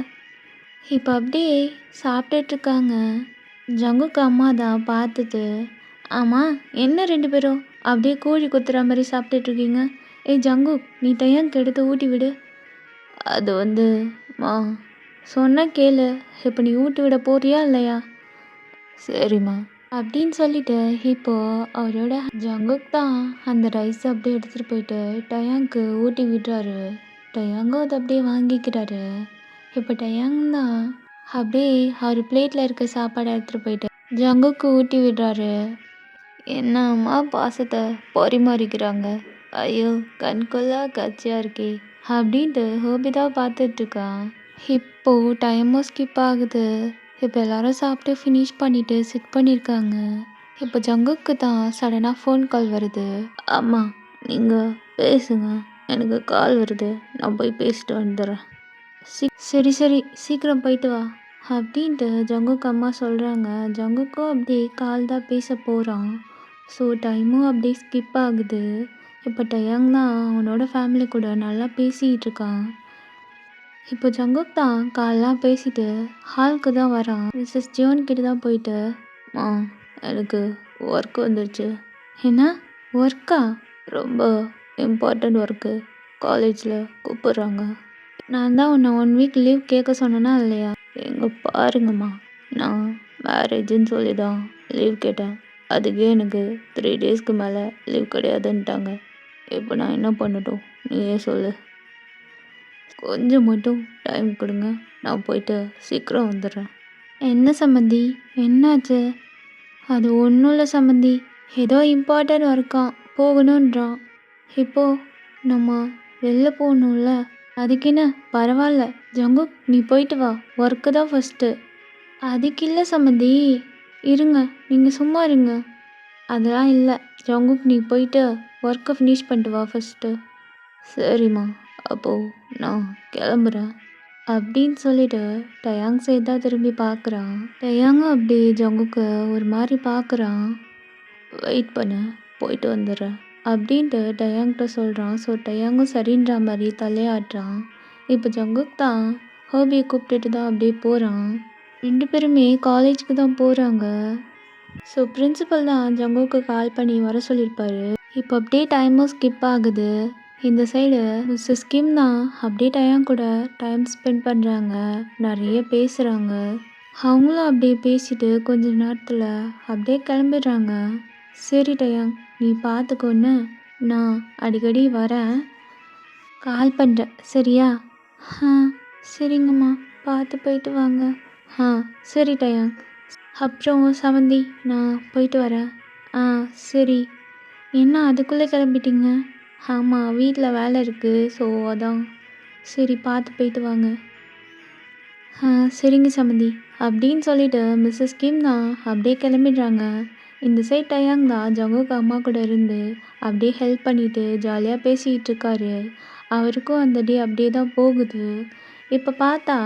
இப்போ அப்படியே சாப்பிட்டுட்ருக்காங்க. ஜங்குக்கு அம்மா தான் பார்த்துட்டு, ஆமாம் என்ன 2 பேரும் அப்படியே கோழி கொத்துற மாதிரி சாப்பிட்டுட்ருக்கீங்க. ஏய் ஜங்குக், நீ தையாங்க எடுத்து ஊட்டி விடு. அது வந்து மா சொன்னா கேளு. இப்போ நீ ஊட்டி விட போறியா இல்லையா? சரிம்மா அப்படின்னு சொல்லிட்டு இப்போ அவரோட ஜங்குக் தான் அந்த ரைஸ் அப்படியே எடுத்துகிட்டு போயிட்டு டயாங்க்கு ஊட்டி விடுறாரு. டயாங்கும் அதை அப்படியே வாங்கிக்கிறாரு. இப்போ டயாங் தான் அப்படியே அவர் பிளேட்டில் இருக்க சாப்பாடை எடுத்துகிட்டு போயிட்டு ஜங்குக்கு ஊட்டி விடுறாரு. என்னம்மா பாசத்தை பரிமாறிக்கிறாங்க. ஐயோ கண்கொள்ளா காட்சியாக இருக்கே அப்படின்ட்டு ஹோபிதா பார்த்துட்ருக்கான். இப்போ டைமும் ஸ்கிப் ஆகுது. இப்போ எல்லாரும் சாப்பிட்டு ஃபினிஷ் பண்ணிட்டு சிட் பண்ணியிருக்காங்க. இப்போ ஜங்குக்கு தான் சடனாக ஃபோன் கால் வருது. அம்மா நீங்கள் பேசுங்க, எனக்கு கால் வருது, நான் போய் பேசிட்டு வந்துடுறேன். சரி சரி சீக்கிரம் போயிட்டு வா அப்படின்ட்டு ஜங்குக்கு அம்மா சொல்கிறாங்க. ஜங்குக்கும் அப்படியே கால் தான் பேச போகிறான். ஸோ டைமும் அப்படியே ஸ்கிப் ஆகுது. இப்போ டயாங் தான் அவனோட ஃபேமிலி கூட நல்லா பேசிகிட்டு இருக்கான். இப்போ ஜங்குக் தான் கால்லாம் பேசிட்டு ஹாலுக்கு தான் வரான். மிஸ்ஸஸ் ஜியோன் கிட்ட தான் போயிட்டு, எனக்கு ஒர்க் வந்துருச்சு. என்ன ஒர்க்கா? ரொம்ப இம்பார்ட்டண்ட் ஒர்க்கு, காலேஜில் கூப்பிட்றாங்க. நான் தான் உன்னை 1 வீக் லீவ் கேட்க சொன்னேன்னா இல்லையா? எங்கே பாருங்கம்மா, நான் மேரேஜுன்னு சொல்லி தான் லீவ் கேட்டேன். அதுக்கே எனக்கு 3 டேஸ்க்கு மேலே லீவ் கிடையாதுன்ட்டாங்க. இப்போ நான் என்ன பண்ணட்டும் நீயே சொல்லு. கொஞ்சம் மட்டும் டைம் கொடுங்க, நான் போயிட்டு சீக்கிரம் வந்துடுறேன். என்ன சம்மந்தி, என்னாச்சு? அது ஒன்றும் இல்லை சம்மந்தி, ஏதோ இம்பார்ட்டன்ட் ஒர்க்கான் போகணுன்றான். இப்போது நம்ம வெளில போகணும்ல, அதுக்கு என்ன பரவாயில்ல ஜங்குக், நீ போயிட்டு வா, ஒர்க்கு தான் ஃபஸ்ட்டு. அதுக்கு இல்லை சம்மந்தி, இருங்க நீங்கள் சும்மா இருங்க. அதெல்லாம் இல்லை ஜங்குக், நீ போயிட்டு ஒர்க்கை ஃபினிஷ் பண்ணிட்டு வா ஃபஸ்ட்டு. சரிம்மா, அப்போது நான் கிளம்புறேன் அப்படின்னு சொல்லிட்டு டயாங் சைடு தான் திரும்பி பார்க்குறான். டயாங்கும் அப்படி ஜங்குக்கு ஒரு மாதிரி பார்க்குறான். வெயிட் பண்ணு, போயிட்டு வந்துடுறேன் அப்படின்ட்டு டயாங்கிட்ட சொல்கிறான். ஸோ டயாங்கும் சரின்ற மாதிரி தலையாட்டுறான். இப்போ ஜங்குக் தான் ஹோபியை கூப்பிட்டுட்டு தான் அப்படியே போகிறான். 2 பேருமே காலேஜுக்கு தான் போகிறாங்க. ஸோ பிரின்சிபல் தான் ஜங்குக்கு கால் பண்ணி வர சொல்லியிருப்பாரு. இப்போ அப்படியே டைமும் ஸ்கிப் ஆகுது. இந்த சைடு மிஸ்ஸஸ் கிம் தான் அப்படியே டயாங் கூட டைம் ஸ்பெண்ட் பண்ணுறாங்க, நிறைய பேசுகிறாங்க. அவங்களும் அப்படியே பேசிட்டு கொஞ்ச நேரத்தில் அப்படியே கிளம்பிடுறாங்க. சரி டயாங், நீ பார்த்துக்கோன்னு, நான் அடிக்கடி வரேன், கால் பண்ணுறேன் சரியா? சரிங்கம்மா, பார்த்து போயிட்டு வாங்க. சரி டயாங். அப்புறம் சமந்தி, நான் போயிட்டு வரேன். சரி. என்ன அதுக்குள்ளே கிளம்பிட்டீங்க? ஆமாம், வீட்டில் வேலை இருக்குது, ஸோ அதான். சரி, பார்த்து போயிட்டு வாங்க. சரிங்க சமந்தி அப்படின்னு சொல்லிட்டு மிஸ்ஸஸ் கிம் தான் அப்படியே கிளம்பிடுறாங்க. இந்த சைட் டயாங் தான் ஜங்குக்கு அம்மா கூட இருந்து அப்படியே ஹெல்ப் பண்ணிட்டு ஜாலியாக பேசிகிட்டு இருக்காரு. அவருக்கும் அந்த டே அப்படியே தான் போகுது. இப்போ பார்த்தா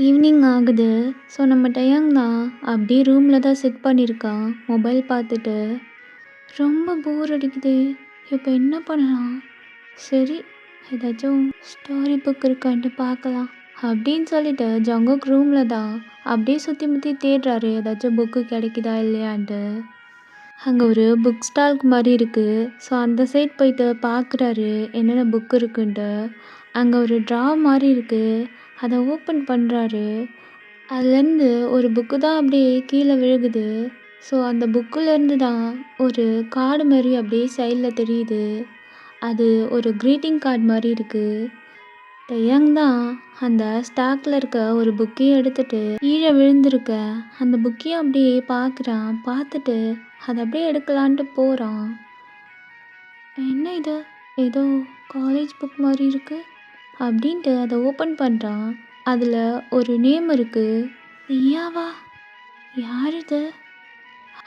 ஈவினிங் ஆகுது. ஸோ நம்ம டயாங் தான் அப்படியே ரூமில் தான் செட் பண்ணியிருக்கான், மொபைல் பார்த்துட்டு. ரொம்ப போர் அடிக்குது, இப்போ என்ன பண்ணலாம்? சரி, ஏதாச்சும் ஸ்டோரி புக் இருக்கான்ட்டு பார்க்கலாம் அப்படின்னு சொல்லிட்டு ஜங்குக் ரூமில் தான் அப்படியே சுற்றி முற்றி தேடுறாரு, ஏதாச்சும் புக்கு கிடைக்குதா இல்லையான்ட்டு. அங்கே ஒரு புக் ஸ்டால்க்கு மாதிரி இருக்குது. ஸோ அந்த சைட் போயிட்டு பார்க்குறாரு என்னென்ன புக்கு இருக்குன்ட்டு. அங்கே ஒரு ட்ரா மாதிரி இருக்குது, அதை ஓப்பன் பண்ணுறாரு. அதுலேருந்து ஒரு புக்கு தான் அப்படியே கீழே விழுகுது. ஸோ அந்த புக்குலேருந்து தான் ஒரு கார்டு மாதிரி அப்படியே சைடில் தெரியுது. அது ஒரு க்ரீட்டிங் கார்டு மாதிரி இருக்குது. டயாங் தான் அந்த ஸ்டாக்கில் இருக்க ஒரு புக்கையும் எடுத்துகிட்டு கீழே விழுந்திருக்க அந்த புக்கையும் அப்படியே பார்க்குறான். பார்த்துட்டு அதை அப்படியே எடுக்கலான்ட்டு போகிறான். என்ன இது, ஏதோ காலேஜ் புக் மாதிரி இருக்குது அப்படின்ட்டு அதை ஓப்பன் பண்ணுறான். அதில் ஒரு நேம் இருக்குது. ஐயாவா, யார் இது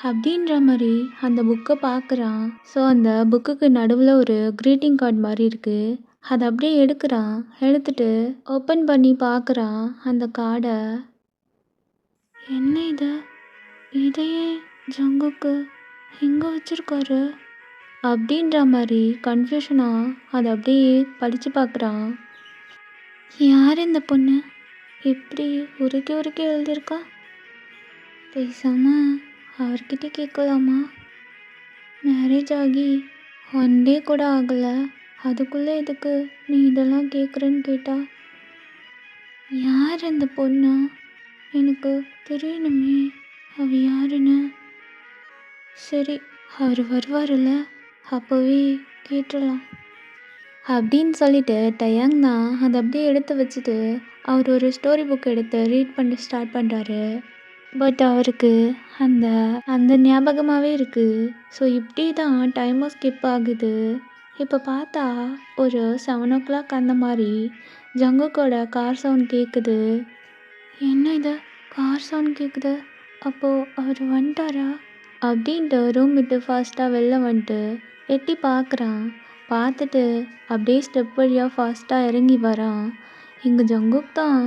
அப்படின்ற மாதிரி அந்த புக்கை பார்க்குறான். ஸோ அந்த புக்குக்கு நடுவில் ஒரு க்ரீட்டிங் கார்டு மாதிரி இருக்குது. அதை அப்படியே எடுக்கிறான். எடுத்துட்டு ஓப்பன் பண்ணி பார்க்குறான் அந்த கார்டை. என்ன இது, இதையே ஜங்குக்கு எங்கே வச்சுருக்காரு அப்படின்ற மாதிரி கன்ஃபியூஷனாக அதை அப்படியே படித்து பார்க்குறான். யார் இந்த பொண்ணு, இப்படி உருக்கி உருக்கி எழுதியிருக்கான். பேசாம அவர்கிட்ட கேட்கலாமா? மேரேஜ் ஆகி 1 டே கூட ஆகலை, அதுக்குள்ளே எதுக்கு நீ இதெல்லாம் கேட்குறேன்னு கேட்டா? யார் அந்த பொண்ணா? எனக்கு தெரியணுமே அவ யாருன்னு. சரி, அவர் வருவார்ல, அப்போவே கேட்டுடலாம் அப்படின்னு சொல்லிட்டு டயாங் தான் அதை அப்படியே எடுத்து வச்சுட்டு அவர் ஒரு ஸ்டோரி புக் எடுத்து ரீட் பண்ண ஸ்டார்ட் பண்ணுறாரு. பட் அவருக்கு அந்த அந்த ஞாபகமாகவே இருக்குது. ஸோ இப்படி தான் டைமும் ஸ்கிப் ஆகுது. இப்போ பார்த்தா ஒரு 7 o'clock அந்த மாதிரி ஜங்குக்கோட கார் சவுண்ட் கேட்குது. என்ன இது, கார் சவுண்ட் கேட்குது, அப்போது அவர் வந்துட்டாரா அப்படின்ட்டு ரூம் விட்டு ஃபாஸ்ட்டாக வெளில வந்துட்டு எட்டி பார்க்குறான். பார்த்துட்டு அப்படியே ஸ்டெப் வழியாக ஃபாஸ்ட்டாக இறங்கி வரான். இங்கே ஜங்குக் தான்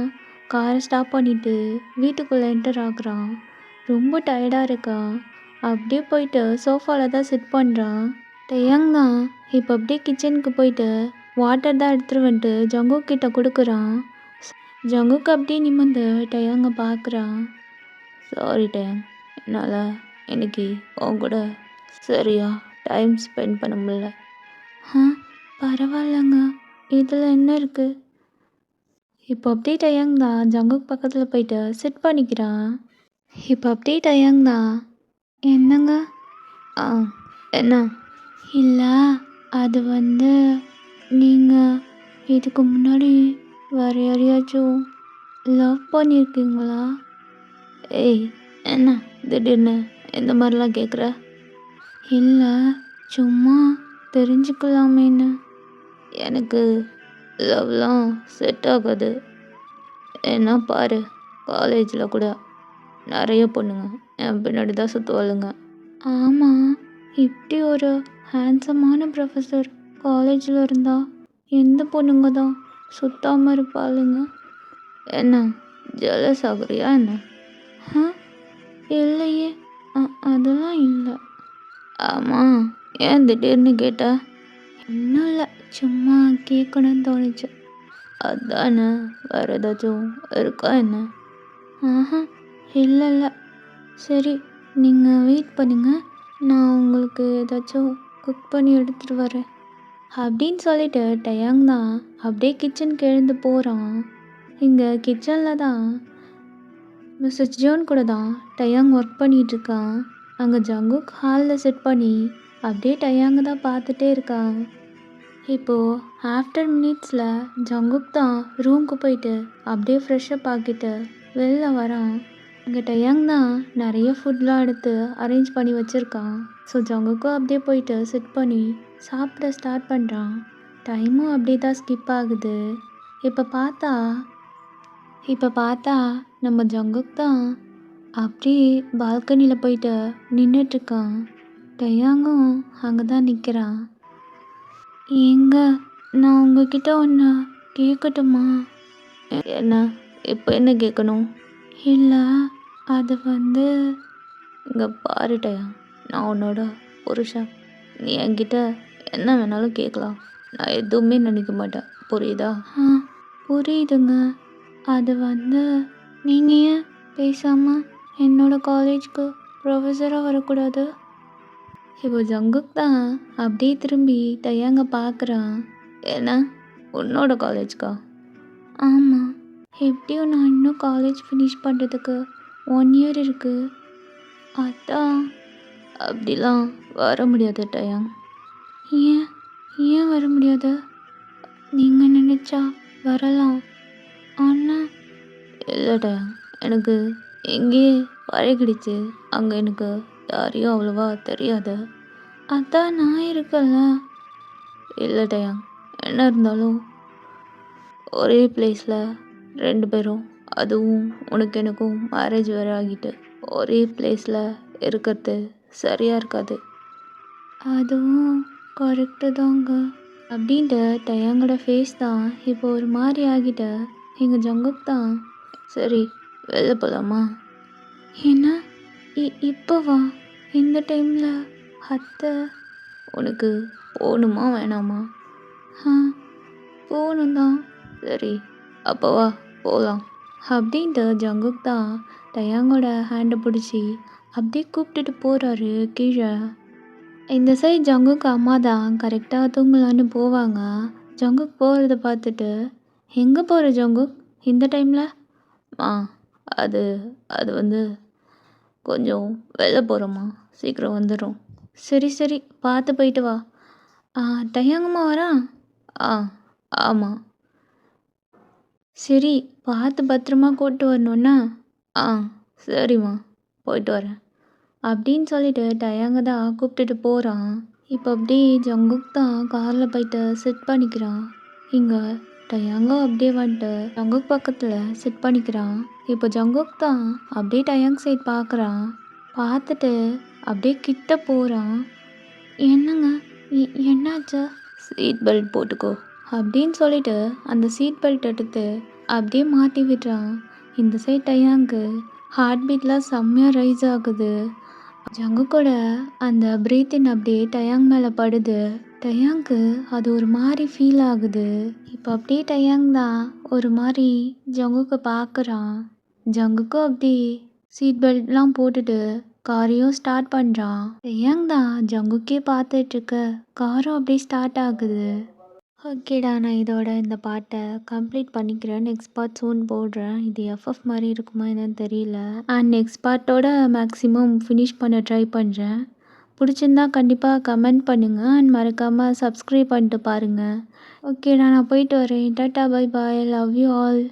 காரை ஸ்டாப் பண்ணிவிட்டு வீட்டுக்குள்ளே என்டர் ஆகுறான். ரொம்ப டயர்டாக இருக்கான். அப்படியே போயிட்டு சோஃபாவில் தான் சிட் பண்ணுறான். டயாங் தான் இப்போ அப்படியே கிச்சனுக்கு போயிட்டு வாட்டர் தான் எடுத்துகிட்டு வந்துட்டு ஜங்குக் கிட்ட கொடுக்குறான். ஜங்குக் அப்படியே நிமிர்ந்து டயாங்கை பார்க்குறான். சாரி டயாங், என்னால் இன்னைக்கு உன் கூட சரியா டைம் ஸ்பெண்ட் பண்ண முடியல. பரவாயில்லங்க, இதில் என்ன இருக்குது? இப்போ அப்படியே டயாங் தான் ஜங்குக் பக்கத்தில் போயிட்டு சிட் பண்ணிக்கிறான். இப்போ அப்படியே டயாங் தான், என்னங்க? என்ன? இல்லை, அது வந்து நீங்கள் இதுக்கு முன்னாடி வேறு யாரையாச்சும் லவ் பண்ணியிருக்கீங்களா? ஏய், என்ன திடீர்னு இந்த மாதிரிலாம் கேட்குற? இல்லை, சும்மா தெரிஞ்சுக்கலாமேன்னு. எனக்கு லவ்லாம் செட் ஆகாது. ஏன்னா பாரு, காலேஜில் கூட நிறைய பொண்ணுங்க என் பின்னாடி தான் சுற்றுவாளுங்க. ஆமாம், இப்படி ஒரு ஹேண்ட்ஸமான ப்ரொஃபஸர் காலேஜில் இருந்தால் எந்த பொண்ணுங்க தான் சுத்தாமல் இருப்பாளுங்க? என்ன ஜெலஸ் ஆகுறியா என்ன? இல்லையே, அதெல்லாம் இல்லை. ஆமாம், ஏன் திடீர்னு கேட்ட? இன்னும் இல்லை, சும்மா கேட்கணும்னு தோணுச்சு. அதானே, வேறு ஏதாச்சும் இருக்கா என்ன? இல்லை இல்லை. சரி, நீங்கள் வெயிட் பண்ணுங்க, நான் உங்களுக்கு ஏதாச்சும் குக் பண்ணி எடுத்துகிட்டு வரேன் அப்படின்னு சொல்லிட்டு டயாங் தான் அப்படியே கிச்சனுக்கு எழுந்து போகிறான். இங்கே கிச்சனில் தான் மிஸ்ஸஸ் ஜோன் கூட தான் டயாங் ஒர்க் பண்ணிகிட்ருக்கான். அங்கே ஜங்குக் ஹாலில் செட் பண்ணி அப்படியே டயாங்க தான் பார்த்துட்டே இருக்கான். இப்போது ஆஃப்டர் மினிட்ஸில் ஜங்குக் தான் ரூமுக்கு போயிட்டு அப்படியே ஃப்ரெஷ்ஷப் ஆக்கிட்டு வெளில வரான். இங்கே டயாங் தான் நிறைய ஃபுட்லாம் எடுத்து அரேஞ்ச் பண்ணி வச்சுருக்கான். ஸோ ஜங்குக்கும் அப்படியே போயிட்டு செட் பண்ணி சாப்பிட ஸ்டார்ட் பண்ணுறான். டைமும் அப்படியே தான் ஸ்கிப் ஆகுது. இப்போ பார்த்தா நம்ம ஜங்குக் தான் அப்படியே பால்கனியில் போயிட்டு நின்றுட்டுருக்கான். டயாங்கும் அங்கே தான் நிற்கிறான். ஏங்க, நான் உங்ககிட்ட ஒன்று கேட்கட்டுமா? என்ன? இப்போ என்ன கேட்கணும்? இல்லை, அது வந்து இங்கே பாரு டயாங், நான் உன்னோட புருஷன். நீ என்கிட்ட என்ன வேணாலும் கேட்கலாம், நான் எதுவுமே நினைக்க மாட்டேன், புரியுதா? புரியுதுங்க. அது வந்து நீங்கள் ஏன் பேசாமல் என்னோட காலேஜ்க்கு ப்ரொஃபஸராக வரக்கூடாது? இப்போ ஜங்குக் தான் அப்படியே திரும்பி டயாங்க பார்க்குறான். ஏன்னா உன்னோட காலேஜ்க்கா? ஆமாம், எப்படியும் நான் இன்னும் காலேஜ் ஃபினிஷ் பண்ணுறதுக்கு 1 year இருக்குது. அதான். அப்படிலாம் வர முடியாது டயாங். ஏன் வர முடியாது? நீங்கள் நினச்சா வரலாம், ஆனால் இல்லை டயாங், எனக்கு எங்கேயே பழகிடுச்சு. அங்கே எனக்கு யாரையும் அவ்வளோவா தெரியாது. அதான் நான் இருக்கல. இல்லை டயாங், என்ன இருந்தாலும் ஒரே பிளேஸில் 2 பேரும், அதுவும் உனக்கு எனக்கும் மேரேஜ் வேறு ஆகிட்டு ஒரே பிளேஸில் இருக்கிறது சரியாக இருக்காது. அதுவும் கரெக்டு தாங்க அப்படின்ட்டு டயாங்கோட ஃபேஸ் தான் இப்போ ஒரு மாதிரி ஆகிட்ட. எங்கள் ஜங்குக் தான், சரி வெளில போகலாமா? என்ன இப்போவா, இந்த டைமில்? அத்தை, உனக்கு போகணுமா வேணாமா? போகணும் தான். சரி, அப்போவா போகலாம். அப்படின்ட்டு ஜங்குக் தான் டயாங்கோட ஹேண்டை பிடிச்சி அப்படியே கூப்பிட்டுட்டு போகிறாரு கீழே. இந்த சைட் ஜங்குக் அம்மா தான் கரெக்டாக தூங்கலான்னு போவாங்க. ஜங்குக் போகிறத பார்த்துட்டு, எங்கே போகிற ஜங்குக் இந்த டைமில்? ஆ அது அது வந்து கொஞ்சம் வெளில போகிறோம்மா, சீக்கிரம் வந்துடும். சரி சரி, பார்த்து போயிட்டு வா. டயாங்கம்மா வரான்? ஆ ஆமாம். சரி, பார்த்து பத்திரமா கூப்பிட்டு வரணுன்னா? ஆ சரிம்மா, போயிட்டு வரேன் அப்படின்னு சொல்லிட்டு டயாங்க தான் கூப்பிட்டுட்டு போகிறான். இப்போ அப்படியே ஜங்குக் தான் காரில் போயிட்டு சிட் பண்ணிக்கிறான். இங்கே டயாங்கும் அப்படியே வந்துட்டு ஜங்குக் பக்கத்தில் சிட் பண்ணிக்கிறான். இப்போ ஜங்குக் தான் அப்படியே டயாங் சைட் பார்க்குறான். பார்த்துட்டு அப்படியே கிட்ட போகிறான். என்னங்க என்னாச்சு? சீட் பெல்ட் போட்டுக்கோ அப்படின்னு சொல்லிட்டு அந்த சீட் பெல்ட் எடுத்து அப்படியே மாட்டி விடுறான். இந்த சைட் டயாங்கு ஹார்ட் பீட்லாம் செம்மையாக ரைஸ் ஆகுது. ஜங்குக்கோட அந்த பிரீத்தின் அப்படியே டயாங் மேலே படுது. டயாங்கு அது ஒரு மாதிரி ஃபீல் ஆகுது. இப்போ அப்படியே டயாங் தான் ஒரு மாதிரி ஜங்குக்கை பார்க்குறான். ஜங்குக்கும் அப்படியே சீட் பெல்ட்லாம் போட்டுட்டு காரையும் ஸ்டார்ட் பண்ணுறான். டயாங் தான் ஜங்குக்கே பார்த்துட்ருக்க காரும் அப்படியே ஸ்டார்ட் ஆகுது. ஓகேடா, நான் இதோட இந்த பாட்டை கம்ப்ளீட் பண்ணிக்கிறேன். நெக்ஸ்ட் பார்ட் சூன் போடுறேன். இது எஃப்எஃப் மாதிரி இருக்குமா என்னன்னு தெரியல. அண்ட் நெக்ஸ்ட் பார்ட்டோட மேக்ஸிமம் ஃபினிஷ் பண்ண ட்ரை பண்ணுறேன். பிடிச்சிருந்தா கண்டிப்பாக கமெண்ட் பண்ணுங்கள் அண்ட் மறக்காமல் சப்ஸ்கிரைப் பண்ணிட்டு பாருங்கள். ஓகேடா, நான் போயிட்டு வரேன். Tata, bye bye, love you all.